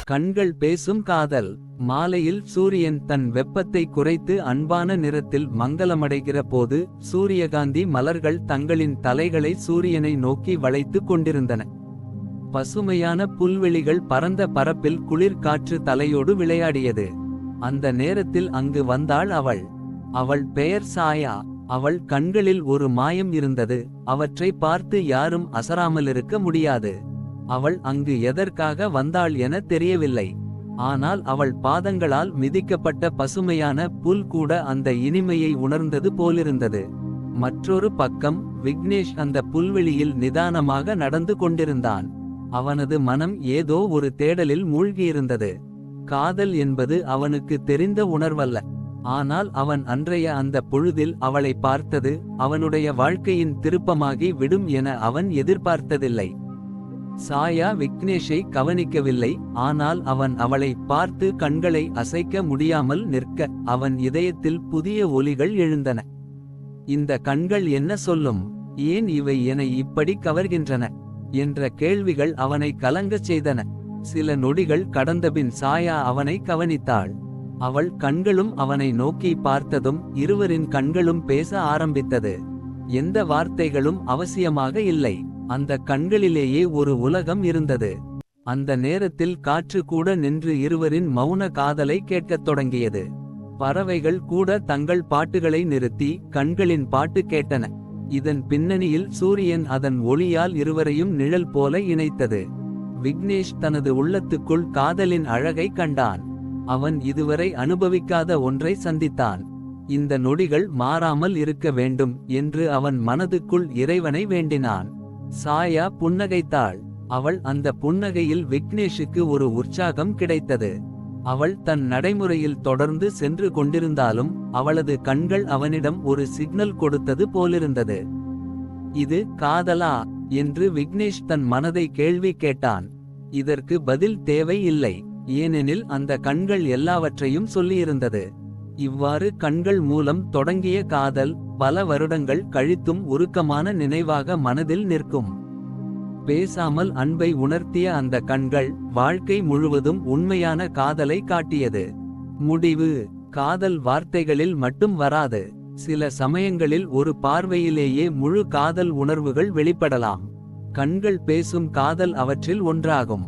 கண்கள் பேசும் காதல். மாலையில் சூரியன் தன் வெப்பத்தை குறைத்து அன்பான நிறத்தில் மங்கலமடைகிற போது சூரியகாந்தி மலர்கள் தங்களின் தலைகளை சூரியனை நோக்கி வளைத்து கொண்டிருந்தன. பசுமையான புல்வெளிகள் பரந்த பரப்பில் குளிர் காற்று தலையோடு விளையாடியது. அந்த நேரத்தில் அங்கு வந்தாள் அவள். அவள் பெயர் சாயா. அவள் கண்களில் ஒரு மாயம் இருந்தது, அவற்றை பார்த்து யாரும் அசராமலிருக்க முடியாது. அவள் அங்கு எதற்காக வந்தாள் என தெரியவில்லை. ஆனால் அவள் பாதங்களால் மிதிக்கப்பட்ட பசுமையான புல் கூட அந்த இனிமையை உணர்ந்தது போலிருந்தது. மற்றொரு பக்கம் விக்னேஷ் அந்த புல்வெளியில் நிதானமாக நடந்து கொண்டிருந்தான். அவனது மனம் ஏதோ ஒரு தேடலில் மூழ்கியிருந்தது. காதல் என்பது அவனுக்கு தெரிந்த உணர்வல்ல. ஆனால் அவன் அன்றைய அந்த பொழுதில் அவளை பார்த்தது அவனுடைய வாழ்க்கையின் திருப்பமாகி விடும் என அவன் எதிர்பார்த்ததில்லை. சாயா விக்னேஷை கவனிக்கவில்லை. ஆனால் அவன் அவளை பார்த்து கண்களை அசைக்க முடியாமல் நிற்க அவன் இதயத்தில் புதிய ஒலிகள் எழுந்தன. இந்த கண்கள் என்ன சொல்லும்? ஏன் இவை என்னை இப்படி கவர்கின்றன என்ற கேள்விகள் அவனை கலங்கச் செய்தன. சில நொடிகள் கடந்தபின் சாயா அவனை கவனித்தாள். அவள் கண்களும் அவனை நோக்கி பார்த்ததும் இருவரின் கண்களும் பேச ஆரம்பித்தது. எந்த வார்த்தைகளும் அவசியமாக இல்லை. அந்த கண்களிலேயே ஒரு உலகம் இருந்தது. அந்த நேரத்தில் காற்று கூட நின்று இருவரின் மௌன காதலை கேட்கத் தொடங்கியது. பறவைகள் கூட தங்கள் பாட்டுகளை நிறுத்தி கண்களின் பாட்டு கேட்டன. இதன் பின்னணியில் சூரியன் அதன் ஒளியால் இருவரையும் நிழல் போல இணைத்தது. விக்னேஷ் தனது உள்ளத்துக்குள் காதலின் அழகை கண்டான். அவன் இதுவரை அனுபவிக்காத ஒன்றை சந்தித்தான். இந்த நொடிகள் மாறாமல் இருக்க வேண்டும் என்று அவன் மனதுக்குள் இறைவனை வேண்டினான். சாயா புன்னகைத்தாள். அவள் அந்த புன்னகையில் விக்னேஷுக்கு ஒரு உற்சாகம் கிடைத்தது. அவள் தன் நடைமுறையில் தொடர்ந்து சென்று கொண்டிருந்தாலும் அவளது கண்கள் அவனிடம் ஒரு சிக்னல் கொடுத்தது போலிருந்தது. இது காதலா என்று விக்னேஷ் தன் மனதை கேள்வி கேட்டான். இதற்கு பதில் தேவை இல்லை, ஏனெனில் அந்த கண்கள் எல்லாவற்றையும் சொல்லியிருந்தது. இவ்வாறு கண்கள் மூலம் தொடங்கிய காதல் பல வருடங்கள் கழித்தும் உருக்கமான நினைவாக மனதில் நிற்கும். பேசாமல் அன்பை உணர்த்திய அந்த கண்கள் வாழ்க்கை முழுவதும் உண்மையான காதலை காட்டியது. முடிவு: காதல் வார்த்தைகளில் மட்டும் வராது. சில சமயங்களில் ஒரு பார்வையிலேயே முழு காதல் உணர்வுகள் வெளிப்படலாம். கண்கள் பேசும் காதல் அவற்றில் ஒன்றாகும்.